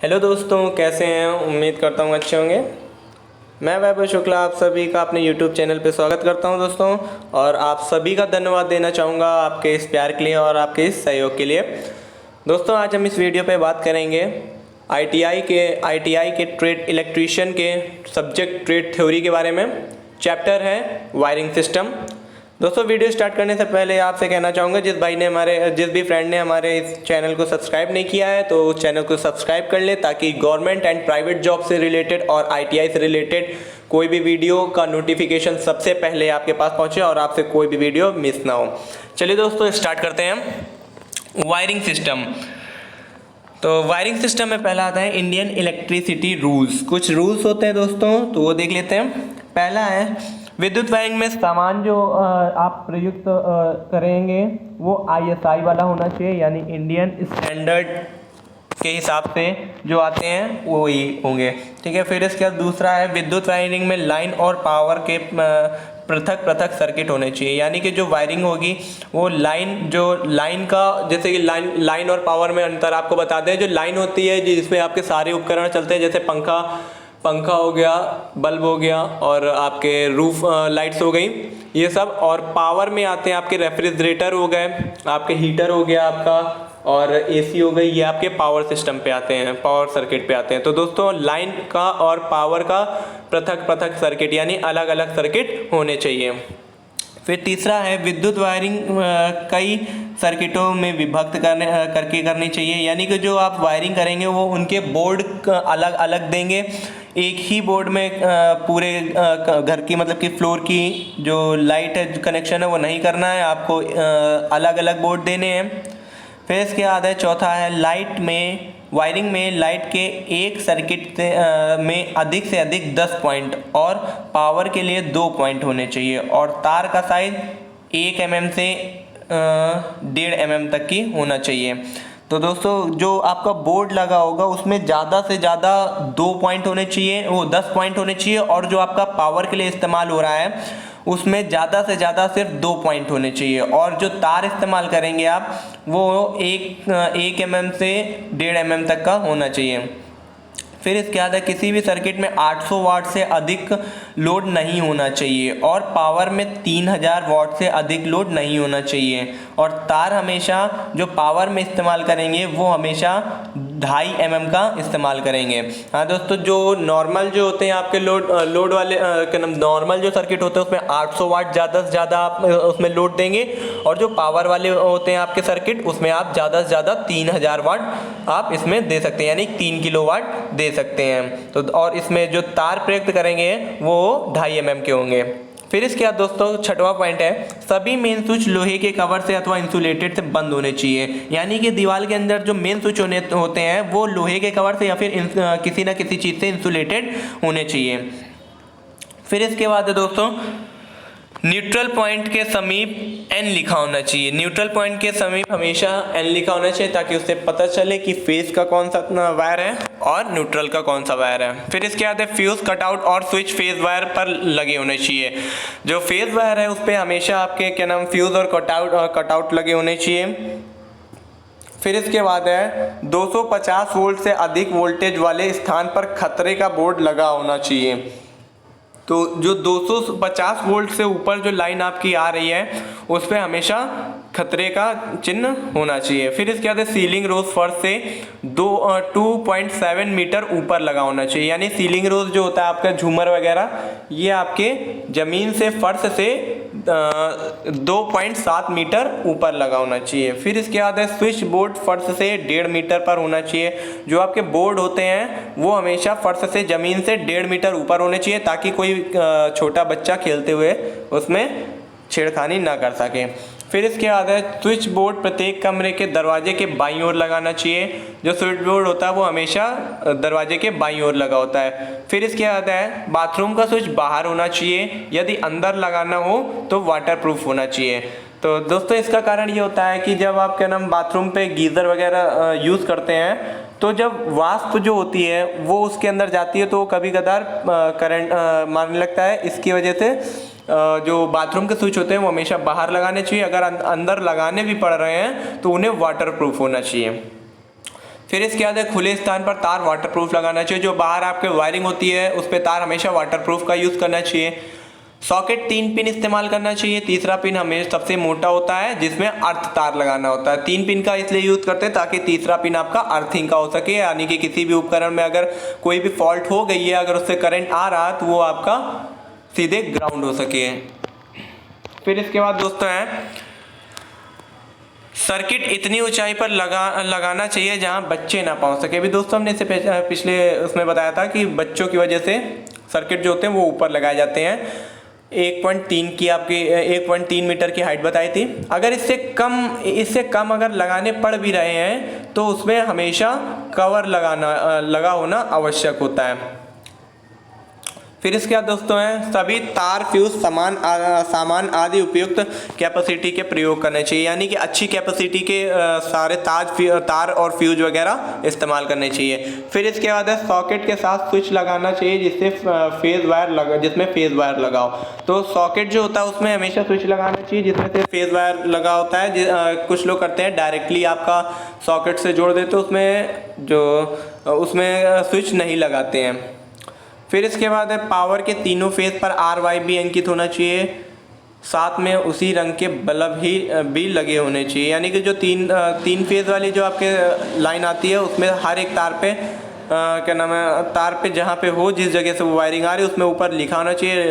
Hello दोस्तों, कैसे हैं? उम्मीद करता हूँ अच्छे होंगे। मैं वैभव शुक्ला आप सभी का अपने YouTube चैनल पे स्वागत करता हूं दोस्तों, और आप सभी का धन्यवाद देना चाहूँगा आपके इस प्यार के लिए और आपके इस सहयोग के लिए। दोस्तों, आज हम इस वीडियो पे बात करेंगे ITI के ट्रेड इलेक्ट्रीशियन के सब्जेक्ट ट्रेड थ्योरी के बारे में। चैप्टर है वायरिंग सिस्टम। दोस्तों, वीडियो स्टार्ट करने से पहले आपसे कहना चाहूँगा, जिस भी फ्रेंड ने हमारे इस चैनल को सब्सक्राइब नहीं किया है तो उस चैनल को सब्सक्राइब कर ले, ताकि गवर्नमेंट एंड प्राइवेट जॉब से रिलेटेड और ITI से रिलेटेड कोई भी वीडियो का नोटिफिकेशन सबसे पहले आपके पास पहुँचे और आपसे कोई भी वीडियो मिस ना हो। चलिए दोस्तों, स्टार्ट करते हैं। Wiring system. तो वायरिंग सिस्टम में पहला आता है इंडियन इलेक्ट्रिसिटी रूल्स। कुछ रूल्स होते हैं दोस्तों, तो वो देख लेते हैं। पहला है विद्युत वायरिंग में सामान जो आप प्रयुक्त करेंगे वो ISI वाला होना चाहिए, यानी इंडियन स्टैंडर्ड के हिसाब से जो आते हैं वो ही होंगे। ठीक है। फिर इसके बाद दूसरा है विद्युत वायरिंग में लाइन और पावर के पृथक पृथक सर्किट होने चाहिए, यानी कि जो वायरिंग होगी वो लाइन का, जैसे कि लाइन और पावर में अंतर आपको बता दें। जो लाइन होती है जिसमें आपके सारे उपकरण चलते हैं, जैसे पंखा हो गया, बल्ब हो गया और आपके रूफ लाइट्स हो गई, ये सब। और पावर में आते हैं आपके रेफ्रिजरेटर हो गए, आपके हीटर हो गया आपका, और AC हो गई। ये आपके पावर सिस्टम पे आते हैं, पावर सर्किट पे आते हैं। तो दोस्तों, लाइन का और पावर का पृथक पृथक सर्किट, यानी अलग अलग सर्किट होने चाहिए। फिर तीसरा है विद्युत वायरिंग कई सर्किटों में विभक्त करके करनी चाहिए, यानी कि जो आप वायरिंग करेंगे वो उनके बोर्ड अलग अलग देंगे। एक ही बोर्ड में पूरे घर की, मतलब कि फ्लोर की जो लाइट है कनेक्शन है वो नहीं करना है, आपको अलग अलग बोर्ड देने हैं। फिर इसके बाद है चौथा है वायरिंग में लाइट के एक सर्किट में अधिक से अधिक 10 पॉइंट और पावर के लिए 2 पॉइंट होने चाहिए, और तार का साइज 1 mm से 1.5 mm तक की होना चाहिए। तो दोस्तों, जो आपका बोर्ड लगा होगा उसमें ज़्यादा से ज़्यादा 2 पॉइंट होने चाहिए, वो 10 पॉइंट होने चाहिए, और जो आपका पावर के लिए इस्तेमाल हो रहा है उसमें ज़्यादा से ज़्यादा सिर्फ 2 पॉइंट होने चाहिए, और जो तार इस्तेमाल करेंगे आप वो 1 mm से 1.5 mm तक का होना चाहिए। फिर इसके बाद किसी भी सर्किट में 800 वाट से अधिक लोड नहीं होना चाहिए, और पावर में 3000 वाट से अधिक लोड नहीं होना चाहिए, और तार हमेशा जो पावर में इस्तेमाल करेंगे वो हमेशा 2.5 mm का इस्तेमाल करेंगे। हाँ दोस्तों, जो नॉर्मल जो होते हैं आपके लोड वाले नॉर्मल जो सर्किट होते हैं उसमें 800 वाट ज़्यादा से ज़्यादा आप उसमें लोड देंगे, और जो पावर वाले होते हैं आपके सर्किट उसमें आप ज़्यादा से ज़्यादा 3000 वाट आप इसमें दे सकते हैं, यानी 3 किलोवाट दे सकते हैं। तो और इसमें जो तार प्रयुक्त करेंगे वो 2.5 mm के होंगे। फिर इसके बाद दोस्तों छठवां पॉइंट है सभी मेन स्विच लोहे के कवर से अथवा इंसुलेटेड से बंद होने चाहिए, यानी कि दीवार के अंदर जो मेन स्विच होते हैं वो लोहे के कवर से या फिर किसी ना किसी चीज़ से इंसुलेटेड होने चाहिए। फिर इसके बाद है दोस्तों न्यूट्रल पॉइंट के समीप N लिखा होना चाहिए। न्यूट्रल पॉइंट के समीप हमेशा N लिखा होना चाहिए, ताकि उससे पता चले कि फेस का कौन सा वायर है और न्यूट्रल का कौन सा वायर है। फिर इसके बाद फ्यूज कटआउट और स्विच फेज वायर पर लगे होने चाहिए। जो फेज वायर है उस पर हमेशा आपके फ्यूज और कटआउट लगे होने चाहिए। फिर इसके बाद है 250 वोल्ट से अधिक वोल्टेज वाले स्थान पर खतरे का बोर्ड लगा होना चाहिए। तो जो 250 वोल्ट से ऊपर जो लाइन आपकी आ रही है उस पर हमेशा खतरे का चिन्ह होना चाहिए। फिर इसके बाद सीलिंग रोज फर्श से 2.7 मीटर ऊपर लगा होना चाहिए, यानी सीलिंग रोज जो होता है आपका झूमर वगैरह, ये आपके जमीन से फर्श से 2.7 मीटर ऊपर लगा होना चाहिए। फिर इसके बाद है स्विच बोर्ड फर्श से 1.5 मीटर पर होना चाहिए। जो आपके बोर्ड होते हैं वो हमेशा फर्श से जमीन से 1.5 मीटर ऊपर होने चाहिए, ताकि कोई छोटा बच्चा खेलते हुए उसमें छेड़खानी ना कर सके। फिर इसके बाद है स्विच बोर्ड प्रत्येक कमरे के दरवाजे के बाईं ओर लगाना चाहिए। जो स्विच बोर्ड होता है वो हमेशा दरवाजे के बाईं ओर लगा होता है। फिर इसके बाद है बाथरूम का स्विच बाहर होना चाहिए, यदि अंदर लगाना हो तो वाटरप्रूफ होना चाहिए। तो दोस्तों, इसका कारण ये होता है कि जब आप बाथरूम पे गीज़र वगैरह यूज़ करते हैं, तो जब वाष्प जो होती है वो उसके अंदर जाती है तो कभी कदार करंट मारने लगता है। इसकी वजह से जो बाथरूम के स्विच होते हैं वो हमेशा बाहर लगाने चाहिए। अगर अंदर लगाने भी पड़ रहे हैं तो उन्हें वाटरप्रूफ होना चाहिए। फिर इसके बाद है खुले स्थान पर तार वाटरप्रूफ लगाना चाहिए। जो बाहर आपके वायरिंग होती है उस पर तार हमेशा वाटरप्रूफ का यूज़ करना चाहिए। सॉकेट 3 पिन इस्तेमाल करना चाहिए। तीसरा पिन हमेशा सबसे मोटा होता है जिसमें अर्थ तार लगाना होता है। 3 पिन का इसलिए यूज़ करते हैं ताकि तीसरा पिन आपका अर्थिंग का हो सके, यानी कि किसी भी उपकरण में अगर कोई भी फॉल्ट हो गई है, अगर उससे करंट आ रहा है तो वो आपका सीधे ग्राउंड हो सके। फिर इसके बाद दोस्तों है सर्किट इतनी ऊंचाई पर लगाना चाहिए जहां बच्चे ना पहुंच सके। अभी दोस्तों हमने इसे पिछले उसमें बताया था कि बच्चों की वजह से सर्किट जो होते हैं वो ऊपर लगाए जाते हैं। 1.3 की आपकी 1.3 मीटर की हाइट बताई थी। अगर इससे कम अगर लगाने पड़ भी रहे हैं तो उसमें हमेशा कवर लगा होना आवश्यक होता है। फिर इसके बाद दोस्तों हैं सभी तार फ्यूज सामान आदि उपयुक्त कैपेसिटी के प्रयोग करने चाहिए, यानी कि अच्छी कैपेसिटी के सारे तार और फ्यूज वगैरह इस्तेमाल करने चाहिए। फिर इसके बाद है सॉकेट के साथ स्विच लगाना चाहिए जिसमें फेज वायर लगाओ। तो सॉकेट जो होता है उसमें हमेशा स्विच लगाना चाहिए जिसमें से फेज वायर लगा होता है। कुछ लोग करते हैं डायरेक्टली आपका सॉकेट से जोड़ देते, उसमें स्विच नहीं लगाते हैं। फिर इसके बाद है पावर के तीनों फेज पर RYB अंकित होना चाहिए, साथ में उसी रंग के बल्ब भी लगे होने चाहिए, यानी कि जो तीन फेज वाली जो आपके लाइन आती है उसमें हर एक तार पे तार पे जहाँ पे हो जिस जगह से वो वायरिंग आ रही है उसमें ऊपर लिखा होना चाहिए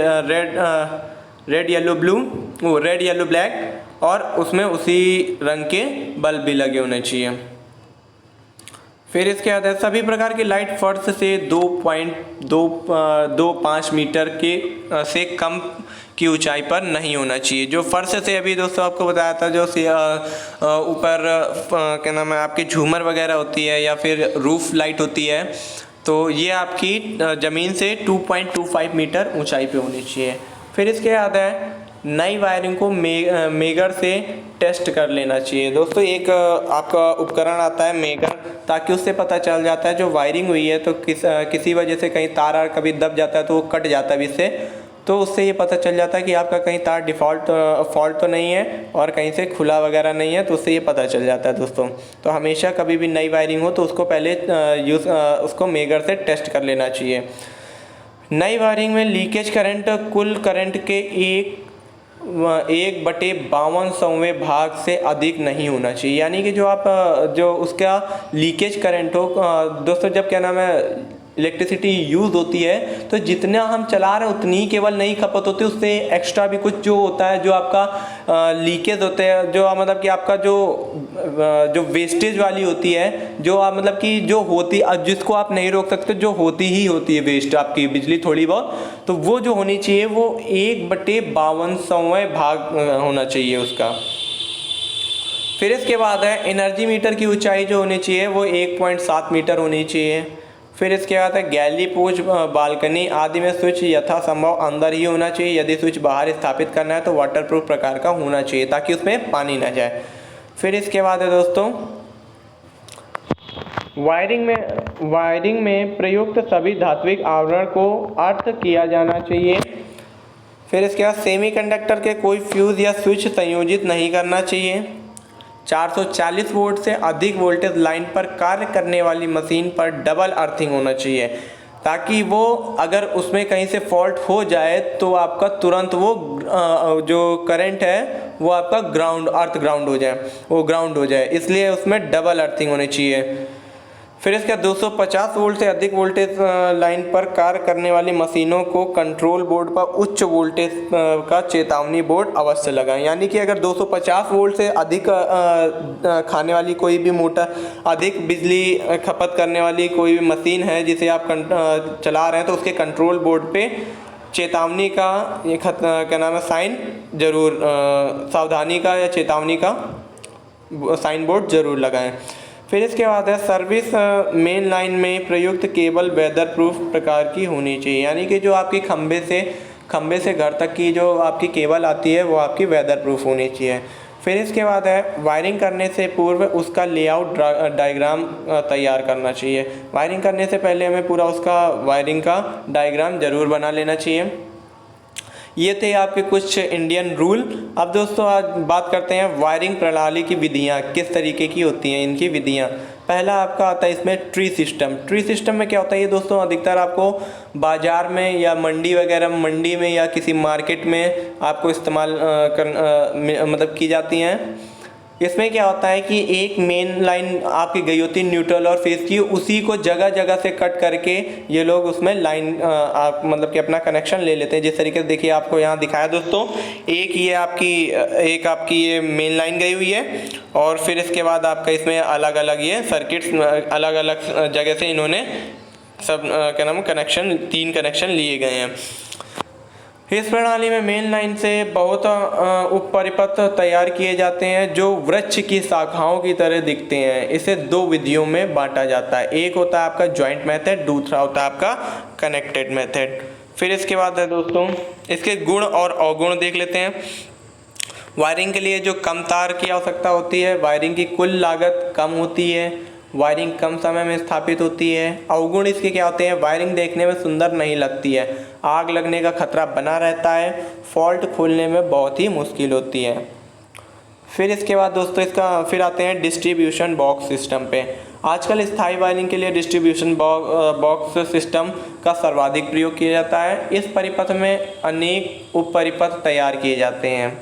रेड येलो ब्लैक, और उसमें उसी रंग के बल्ब भी लगे होने चाहिए। फिर इसके बाद है सभी प्रकार की लाइट फर्श से 2.25 मीटर से कम की ऊंचाई पर नहीं होना चाहिए। जो फर्श से अभी दोस्तों आपको बताया था, जो ऊपर आपकी झूमर वगैरह होती है या फिर रूफ लाइट होती है, तो ये आपकी ज़मीन से 2.25 मीटर ऊंचाई पे होनी चाहिए। फिर इसके बाद है नई वायरिंग को मेगर से टेस्ट कर लेना चाहिए। दोस्तों एक आपका उपकरण आता है मेगर, ताकि उससे पता चल जाता है जो वायरिंग हुई है तो किसी वजह से कहीं तार कभी दब जाता है तो वो कट जाता है इससे, तो उससे ये पता चल जाता है कि आपका कहीं तार फॉल्ट तो नहीं है और कहीं से खुला वगैरह नहीं है, तो उससे ये पता चल जाता है दोस्तों। तो हमेशा कभी भी नई वायरिंग हो तो उसको पहले उसको मेगर से टेस्ट कर लेना चाहिए। नई वायरिंग में लीकेज करंट कुल करंट के 1/52वें भाग से अधिक नहीं होना चाहिए, यानी कि जो उसका लीकेज करंट हो दोस्तों, जब इलेक्ट्रिसिटी यूज़ होती है तो जितना हम चला रहे हैं उतनी ही केवल नहीं खपत होती, उससे एक्स्ट्रा भी कुछ जो होता है जो आपका लीकेज होते हैं, जो मतलब कि आपका जो वेस्टेज वाली होती है, जो मतलब कि जो होती जिसको आप नहीं रोक सकते, जो होती है वेस्ट आपकी बिजली थोड़ी बहुत, तो वो जो होनी चाहिए वो 1/52वें भाग होना चाहिए उसका। फिर इसके बाद है एनर्जी मीटर की ऊंचाई जो होनी चाहिए वो 1.7 मीटर होनी चाहिए। फिर इसके बाद है गैलरी पोच बालकनी आदि में स्विच यथासंभव अंदर ही होना चाहिए। यदि स्विच बाहर स्थापित करना है तो वाटरप्रूफ प्रकार का होना चाहिए ताकि उसमें पानी ना जाए। फिर इसके बाद है दोस्तों वायरिंग में प्रयुक्त सभी धात्विक आवरण को अर्थ किया जाना चाहिए। फिर इसके बाद सेमीकंडक्टर के कोई फ्यूज या स्विच संयोजित नहीं करना चाहिए। 440 वोल्ट से अधिक वोल्टेज लाइन पर कार्य करने वाली मशीन पर डबल अर्थिंग होना चाहिए, ताकि वो अगर उसमें कहीं से फॉल्ट हो जाए तो आपका तुरंत वो जो करंट है वो आपका ग्राउंड हो जाए, इसलिए उसमें डबल अर्थिंग होनी चाहिए। फिर इसका 250 वोल्ट से अधिक वोल्टेज लाइन पर कार्य करने वाली मशीनों को कंट्रोल बोर्ड पर उच्च वोल्टेज का चेतावनी बोर्ड अवश्य लगाएं, यानी कि अगर 250 वोल्ट से अधिक खाने वाली कोई भी मोटर अधिक बिजली खपत करने वाली कोई भी मशीन है जिसे आप चला रहे हैं तो उसके कंट्रोल बोर्ड पे चेतावनी का साइन जरूर सावधानी का या चेतावनी का साइन बोर्ड जरूर लगाएं। फिर इसके बाद है सर्विस मेन लाइन में प्रयुक्त केबल वेदर प्रूफ प्रकार की होनी चाहिए, यानी कि जो आपकी खंबे से घर तक की जो आपकी केबल आती है वो आपकी वेदर प्रूफ होनी चाहिए। फिर इसके बाद है वायरिंग करने से पूर्व उसका लेआउट डायग्राम तैयार करना चाहिए। वायरिंग करने से पहले हमें पूरा उसका वायरिंग का डायग्राम ज़रूर बना लेना चाहिए। ये थे आपके कुछ इंडियन रूल। अब दोस्तों आज बात करते हैं वायरिंग प्रणाली की विधियाँ किस तरीके की होती हैं, इनकी विधियाँ। पहला आपका आता है इसमें ट्री सिस्टम। ट्री सिस्टम में क्या होता है ये दोस्तों, अधिकतर आपको बाज़ार में या मंडी वगैरह, मंडी में या किसी मार्केट में आपको इस्तेमाल मतलब की जाती हैं। इसमें क्या होता है कि एक मेन लाइन आपकी गई होती है न्यूट्रल और फेस की, उसी को जगह जगह से कट करके ये लोग उसमें लाइन आप मतलब कि अपना कनेक्शन ले लेते हैं। जिस तरीके से देखिए आपको यहाँ दिखाया दोस्तों, एक आपकी ये मेन लाइन गई हुई है और फिर इसके बाद आपका इसमें अलग अलग ये सर्किट्स अलग अलग जगह से इन्होंने सब क्या नाम कनेक्शन 3 कनेक्शन लिए गए हैं। इस प्रणाली में मेन लाइन से बहुत उप परिपथ तैयार किए जाते हैं जो वृक्ष की शाखाओं की तरह दिखते हैं। इसे 2 विधियों में बांटा जाता है, एक होता है आपका जॉइंट मेथड, दूसरा होता है आपका कनेक्टेड मेथड। फिर इसके बाद है दोस्तों इसके गुण और अवगुण देख लेते हैं। वायरिंग के लिए जो कम तार की आवश्यकता होती है, वायरिंग की कुल लागत कम होती है, वायरिंग कम समय में स्थापित होती है। अवगुण इसके क्या होते हैं, वायरिंग देखने में सुंदर नहीं लगती है, आग लगने का खतरा बना रहता है, फॉल्ट खोलने में बहुत ही मुश्किल होती है। फिर इसके बाद दोस्तों फिर आते हैं डिस्ट्रीब्यूशन बॉक्स सिस्टम पे। आजकल स्थायी वायरिंग के लिए डिस्ट्रीब्यूशन बॉक्स सिस्टम का सर्वाधिक प्रयोग किया जाता है। इस परिपथ में अनेक उप परिपथ तैयार किए जाते हैं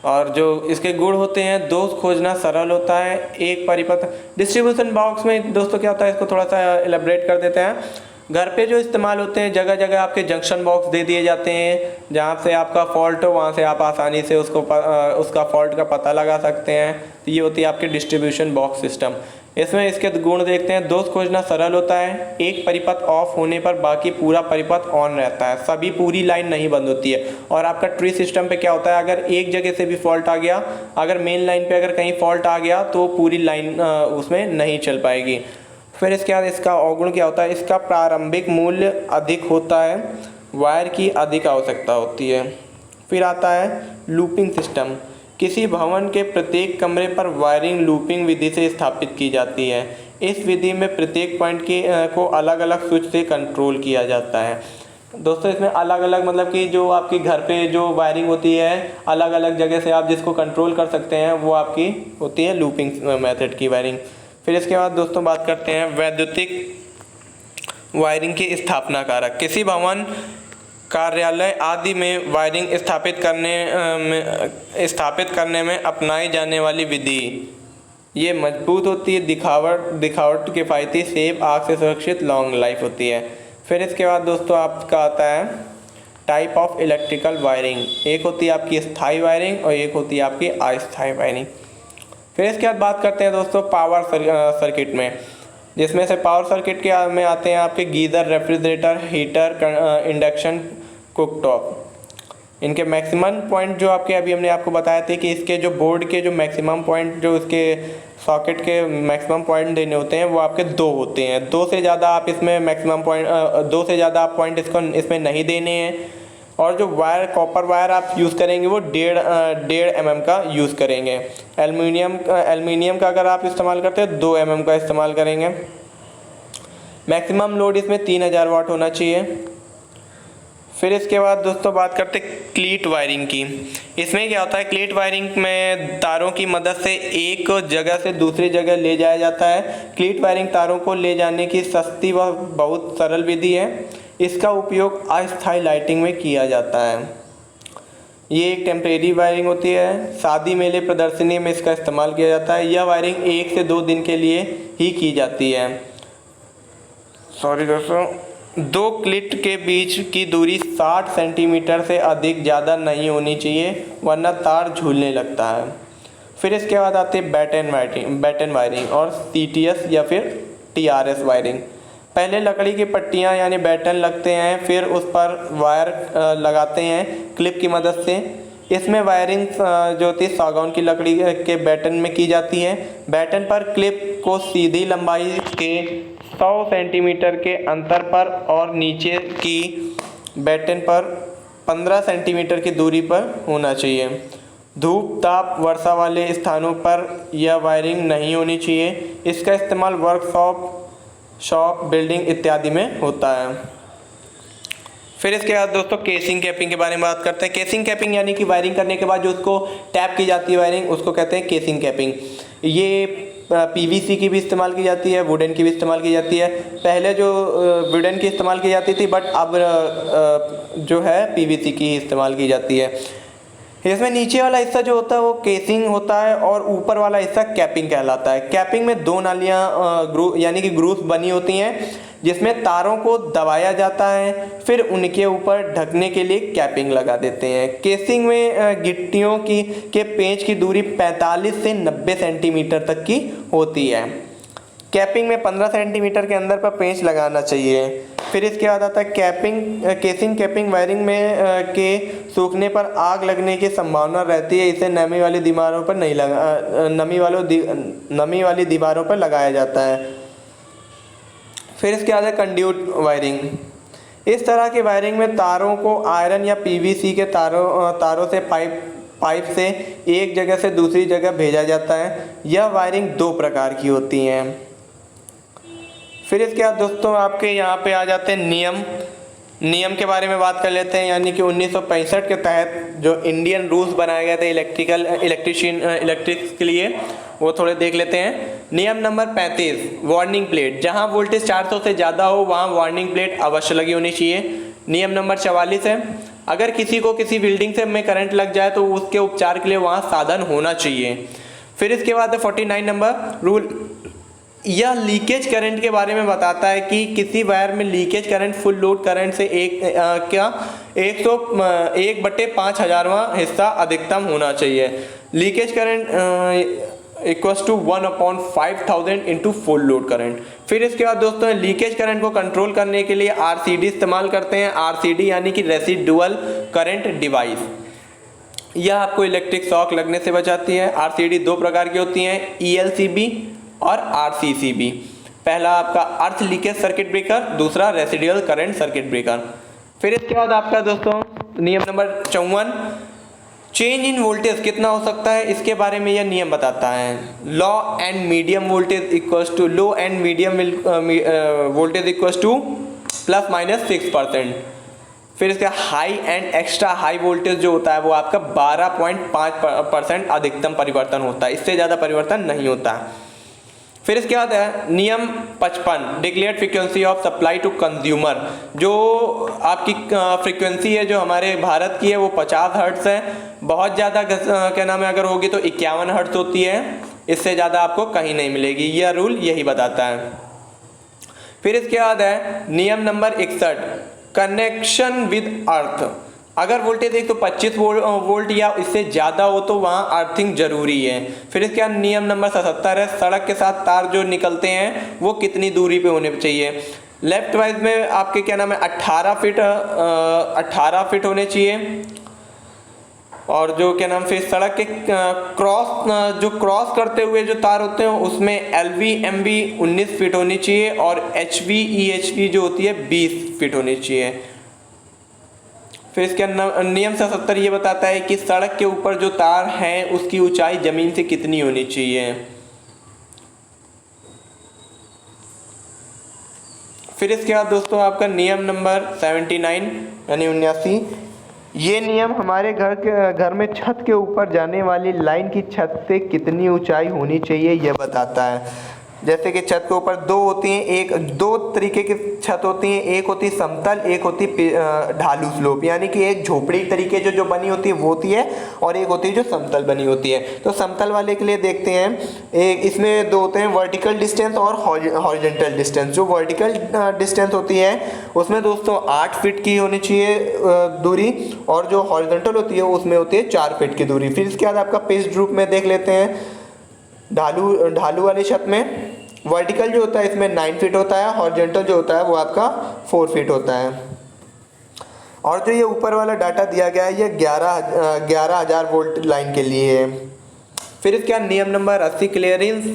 और जो इसके गुण होते हैं, दोष खोजना सरल होता है। एक परिपथ डिस्ट्रीब्यूशन बॉक्स में दोस्तों क्या होता है, इसको थोड़ा सा एलेबरेट कर देते हैं। घर पे जो इस्तेमाल होते हैं, जगह जगह आपके जंक्शन बॉक्स दे दिए जाते हैं, जहाँ से आपका फॉल्ट हो वहाँ से आप आसानी से उसका फॉल्ट का पता लगा सकते हैं। तो ये होती है आपकी डिस्ट्रीब्यूशन बॉक्स सिस्टम। इसमें इसके गुण देखते हैं। दोष खोजना सरल होता है, एक परिपथ ऑफ होने पर बाकी पूरा परिपथ ऑन रहता है, सभी पूरी लाइन नहीं बंद होती है। और आपका ट्री सिस्टम पे क्या होता है, अगर एक जगह से भी फॉल्ट आ गया, अगर मेन लाइन पे अगर कहीं फॉल्ट आ गया तो पूरी लाइन उसमें नहीं चल पाएगी। फिर इसके बाद इसका अवगुण क्या होता है, इसका प्रारंभिक मूल्य अधिक होता है, वायर की अधिक आवश्यकता होती है। फिर आता है लूपिंग सिस्टम। किसी भवन के प्रत्येक कमरे पर वायरिंग लूपिंग विधि से स्थापित की जाती है। इस विधि में प्रत्येक पॉइंट को अलग अलग स्विच से कंट्रोल किया जाता है। दोस्तों इसमें अलग अलग मतलब कि जो आपकी घर पे जो वायरिंग होती है, अलग अलग जगह से आप जिसको कंट्रोल कर सकते हैं, वो आपकी होती है लूपिंग मेथड की वायरिंग। फिर इसके बाद दोस्तों बात करते हैं वैद्युतिक वायरिंग की स्थापना कारक। किसी भवन, कार्यालय आदि में वायरिंग स्थापित करने में अपनाई जाने वाली विधि ये मजबूत होती है, दिखावट किफ़ायती, सेफ, आग से सुरक्षित, लॉन्ग लाइफ होती है। फिर इसके बाद दोस्तों आपका आता है टाइप ऑफ इलेक्ट्रिकल वायरिंग। एक होती है आपकी स्थायी वायरिंग और एक होती है आपकी अस्थायी वायरिंग। फिर इसके बाद बात करते हैं दोस्तों पावर सर्किट में, जिसमें से पावर सर्किट के में आते हैं आपके geyser, refrigerator, heater, induction, cooktop. इनके मैक्सिमम पॉइंट जो आपके अभी हमने आपको बताया थे कि इसके जो बोर्ड के जो मैक्सिमम पॉइंट जो इसके सॉकेट के मैक्सिमम पॉइंट देने होते हैं वो आपके 2 होते हैं। 2 से ज़्यादा आप इसमें मैक्सिमम पॉइंट 2 से ज़्यादा आप पॉइंट इसमें नहीं देने हैं। और जो वायर, कॉपर वायर आप यूज़ करेंगे वो 1.5 mm का यूज़ करेंगे। एल्युमिनियम का अगर आप इस्तेमाल करते हैं 2 mm का इस्तेमाल करेंगे। मैक्सिमम लोड इसमें 3000 वाट होना चाहिए। फिर इसके बाद दोस्तों बात करते हैं क्लीट वायरिंग की। इसमें क्या होता है, क्लीट वायरिंग में तारों की मदद से एक जगह से दूसरी जगह ले जाया जाता है। क्लीट वायरिंग तारों को ले जाने की सस्ती व बहुत सरल विधि है। इसका उपयोग अस्थायी लाइटिंग में किया जाता है। ये एक टेम्परेरी वायरिंग होती है। शादी, मेले, प्रदर्शनी में इसका इस्तेमाल किया जाता है। यह वायरिंग 1 से 2 दिन के लिए ही की जाती है। दोस्तों 2 क्लिट के बीच की दूरी 60 सेंटीमीटर से अधिक ज़्यादा नहीं होनी चाहिए, वरना तार झूलने लगता है। फिर इसके बाद आते हैं बैटन वायरिंग और CTS या फिर TRS वायरिंग। पहले लकड़ी की पट्टियाँ यानी बैटन लगते हैं, फिर उस पर वायर लगाते हैं क्लिप की मदद से। इसमें वायरिंग जो होती है सागौन की लकड़ी के बैटन में की जाती है। बैटन पर क्लिप को सीधी लंबाई के 100 सेंटीमीटर के अंतर पर और नीचे की बैटन पर 15 सेंटीमीटर की दूरी पर होना चाहिए। धूप, ताप, वर्षा वाले स्थानों पर यह वायरिंग नहीं होनी चाहिए। इसका इस्तेमाल वर्कशॉप, शॉप, बिल्डिंग इत्यादि में होता है। फिर इसके बाद दोस्तों केसिंग कैपिंग के बारे में बात करते हैं। केसिंग कैपिंग यानी कि वायरिंग करने के बाद जो उसको टैप की जाती है वायरिंग, उसको कहते हैं केसिंग कैपिंग। ये पीवीसी की भी इस्तेमाल की जाती है, वुडन की भी इस्तेमाल की जाती है। पहले जो वुडन की इस्तेमाल की जाती थी, बट अब जो है पीवीसी की ही इस्तेमाल की जाती है। इसमें नीचे वाला हिस्सा जो होता है वो केसिंग होता है और ऊपर वाला हिस्सा कैपिंग कहलाता है। कैपिंग में दो नालियाँ यानी कि ग्रूव्स बनी होती हैं जिसमें तारों को दबाया जाता है, फिर उनके ऊपर ढकने के लिए कैपिंग लगा देते हैं। केसिंग में गिट्टियों के पेंच की दूरी 45 से 90 सेंटीमीटर तक की होती है। कैपिंग में 15 सेंटीमीटर के अंदर पर पेंच लगाना चाहिए। फिर इसके बाद आता है केसिंग कैपिंग वायरिंग में के सूखने पर आग लगने की संभावना रहती है। इसे नमी वाली दीवारों पर नहीं लगा नमी वाली दीवारों पर लगाया जाता है। फिर इसके बाद है कंड्यूट वायरिंग। इस तरह की वायरिंग में तारों को आयरन या पीवीसी के तारों से पाइप से एक जगह से दूसरी जगह भेजा जाता है। यह वायरिंग दो प्रकार की होती हैं। फिर इसके बाद दोस्तों आपके यहाँ पे आ जाते हैं नियम के बारे में बात कर लेते हैं। यानी कि 1965 के तहत जो इंडियन रूल्स बनाए गए थे इलेक्ट्रिक्स के लिए, वो थोड़े देख लेते हैं। नियम नंबर 35, वार्निंग प्लेट। जहां वोल्टेज 400 से ज़्यादा हो वहां वार्निंग प्लेट अवश्य लगी होनी चाहिए। नियम नंबर 44 है, अगर किसी को किसी बिल्डिंग से में करंट लग जाए तो उसके उपचार के लिए वहां साधन होना चाहिए। फिर इसके बाद है 49 नंबर रूल। यह लीकेज करंट के बारे में बताता है कि किसी वायर में leakage current full load current से 1/5000वां हिस्सा अधिकतम होना चाहिए। Leakage current equals to 1/5000 into full load current. फिर इसके बाद दोस्तों लीकेज करंट को कंट्रोल करने के लिए आरसीडी इस्तेमाल करते हैं। आरसीडी यानी कि रेसिडुअल करंट डिवाइस। यह आपको इलेक्ट्रिक शॉक लगने से बचाती है। आरसीडी दो प्रकार की होती हैं, ईएलसीबी और आरसीसीबी। पहला आपका अर्थ लीकेज सर्किट ब्रेकर, दूसरा रेसिडुअल करंट सर्किट ब्रेकर। फिर इसके बाद आपका दोस्तों नियम नंबर 54, चेंज इन वोल्टेज कितना हो सकता है, इसके बारे में यह नियम बताता है। Low and medium voltage equals to ±6%। फिर इसका high and extra high voltage जो होता है वो आपका 12.5% अधिकतम परिवर्तन होता है, इससे ज़्यादा परिवर्तन नहीं होता। फिर इसके बाद है नियम 55, declared frequency of supply to consumer. जो आपकी फ्रीक्वेंसी है जो हमारे भारत की है वो 50 हर्ट्ज़ है। बहुत ज़्यादा क्या नाम है अगर होगी तो 51 हर्ट्ज़ होती है, इससे ज़्यादा आपको कहीं नहीं मिलेगी। यह रूल यही बताता है। फिर इसके बाद है नियम नंबर 61, कनेक्शन विद अर्थ। अगर वोल्टेज 125 वोल्ट या इससे ज़्यादा हो तो वहाँ अर्थिंग जरूरी है। फिर इसके बाद नियम नंबर 77 है, सड़क के साथ तार जो निकलते हैं वो कितनी दूरी पे होने चाहिए। लेफ्ट वाइज में आपके क्या नाम है 18 फीट होने चाहिए। और जो क्या नाम फिर सड़क के क्रॉस करते हुए जो तार होते हैं उसमें LV MV 19 फीट होनी चाहिए और HV EHV जो होती है 20 फीट होनी चाहिए। फिर इसके नियम 77 ये बताता है कि सड़क के ऊपर जो तार हैं उसकी ऊंचाई जमीन से कितनी होनी चाहिए। फिर इसके बाद दोस्तों आपका नियम नंबर 79 यानी 79, ये नियम हमारे घर में छत के ऊपर जाने वाली लाइन की छत से कितनी ऊंचाई होनी चाहिए यह बताता है। जैसे कि छत के ऊपर दो तरीके की छत होती हैं, एक होती समतल, एक होती ढालू स्लोप। यानी कि एक झोपड़ी तरीके जो बनी होती है वो होती है और एक होती है जो समतल बनी होती है। तो समतल वाले के लिए देखते हैं, एक इसमें दो होते हैं, वर्टिकल डिस्टेंस और हॉरिजॉन्टल डिस्टेंस। जो वर्टिकल डिस्टेंस होती है उसमें दोस्तों 8 फीट की होनी चाहिए दूरी, और जो हॉरिजॉन्टल होती है उसमें होती है 4 फीट की दूरी। फिर इसके बाद आपका पेज ग्रुप में देख लेते हैं। ढालू वाली छत में वर्टिकल जो होता है इसमें 9 फीट होता है, हॉरिजॉन्टल जो होता है वो आपका 4 फीट होता है। और जो ये ऊपर वाला डाटा दिया गया है ये 11,000 वोल्ट लाइन के लिए है। फिर इसके बाद नियम number 80, clearance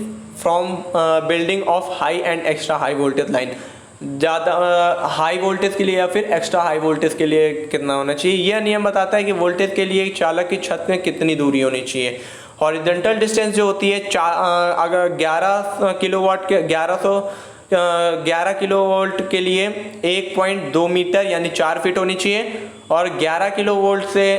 from building of high and extra high voltage line. ज़्यादा हाई वोल्टेज के लिए या फिर एक्स्ट्रा हाई वोल्टेज के लिए कितना होना चाहिए, यह नियम बताता है कि वोल्टेज के लिए चालक की छत में कितनी दूरी होनी चाहिए। हॉरिजॉन्टल डिस्टेंस जो होती है अगर 11 किलोवाट के 11 किलोवोल्ट के लिए 1.2 मीटर यानी 4 फीट होनी चाहिए, और 11 किलोवोल्ट से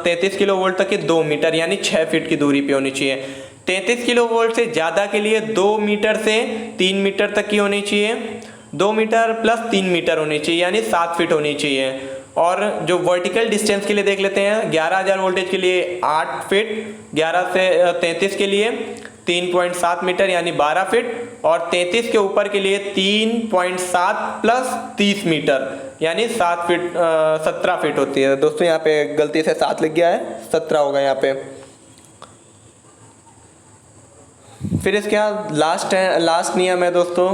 33 किलोवोल्ट तक के 2 मीटर यानी 6 फीट की दूरी पे होनी चाहिए। 33 किलो वोल्ट से ज़्यादा के लिए 2 मीटर से 3 मीटर तक की होनी चाहिए, 2 मीटर प्लस 3 मीटर होनी चाहिए, यानी 7 फीट होनी चाहिए। और जो वर्टिकल डिस्टेंस के लिए देख लेते हैं, 11,000 वोल्टेज के लिए 8 फीट, 11 से 33 के लिए 3.7 मीटर यानी 12 फीट, और 33 के ऊपर के लिए 3.7 प्लस 30 मीटर यानी 7 फीट 17 फीट होती है। दोस्तों यहाँ पे गलती से 7 लिख गया है, 17 होगा यहाँ पे। फिर इसके बाद लास्ट नियम है दोस्तों,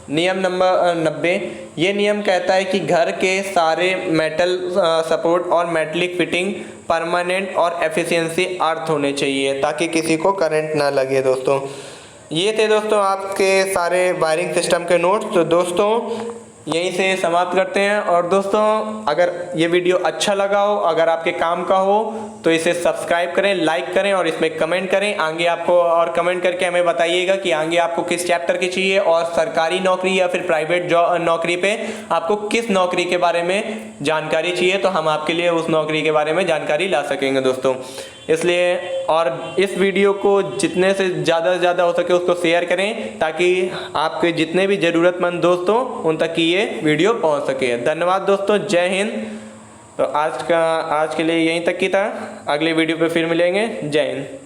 नियम नंबर 90। ये नियम कहता है कि घर के सारे मेटल सपोर्ट और मेटलिक फिटिंग परमानेंट और एफिशिएंसी अर्थ होने चाहिए ताकि किसी को करंट ना लगे। दोस्तों ये थे दोस्तों आपके सारे वायरिंग सिस्टम के नोट्स। तो दोस्तों यहीं से समाप्त करते हैं। और दोस्तों अगर ये वीडियो अच्छा लगा हो, अगर आपके काम का हो, तो इसे सब्सक्राइब करें, लाइक करें और इसमें कमेंट करें आगे आपको, और कमेंट करके हमें बताइएगा कि आगे आपको किस चैप्टर की चाहिए और सरकारी नौकरी या फिर प्राइवेट नौकरी पे आपको किस नौकरी के बारे में जानकारी चाहिए, तो हम आपके लिए उस नौकरी के बारे में जानकारी ला सकेंगे दोस्तों। इसलिए और इस वीडियो को जितने से ज़्यादा हो सके उसको शेयर करें ताकि आपके जितने भी ज़रूरतमंद दोस्त हों उन तक ये वीडियो पहुंच सके। धन्यवाद दोस्तों, जय हिंद। तो आज के लिए यहीं तक की था, अगले वीडियो पे फिर मिलेंगे। जय हिंद।